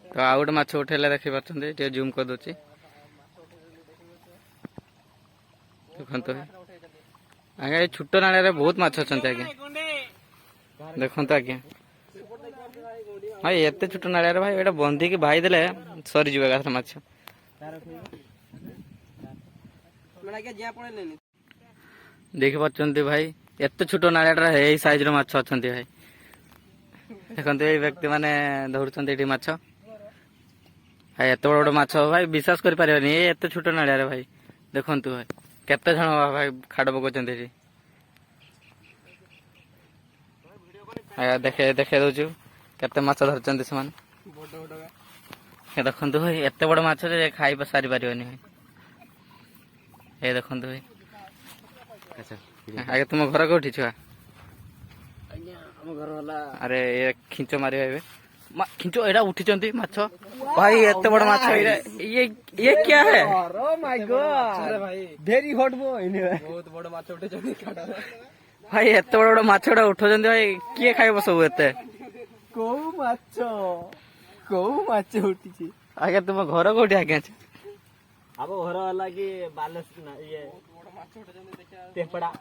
तो आउ गोटे माछ उठेले देखी पार्टी जूम कर दूची देखते आज्ञा ये छोट नाड़े बहुत माछ अच्छा आज्ञा देखते आज्ञा भाई एत छोट नाड़े भाई ये बंधी की भाई देले सरी जीव एकाथरे माछ देखी पार्टी भाई एत छोट नाड़े यही साइज रो माछ अच्छा भाई देखते ये व्यक्ति मैंने धरुंच माछ भाई एत बड़ माछ भाई विश्वास कर पारे एत छोट नाड़े भाई देखु भाई केते जन भाई खाड़ पकाउं देखे देखे दौचु केते माछ धरचंती से देखु भाई एत बड़ माछ खाई सारी पारे भाई ये देखु भाई आगे तुम घर कौटी छुआ अरे ये खिंच मार खिंचो एटा उठी माछ भाई एत बड़ माछ ये क्या है वेरी हॉट बॉय बहुत बड़ माछ उठे भाई एत बड़ बड़ माछ उठा भाई किए खाइब सब एत कौ माछ उठी आगे तुम घर कौटी आज्ञा अब घर वाला कि बालेस ये तेपड़ा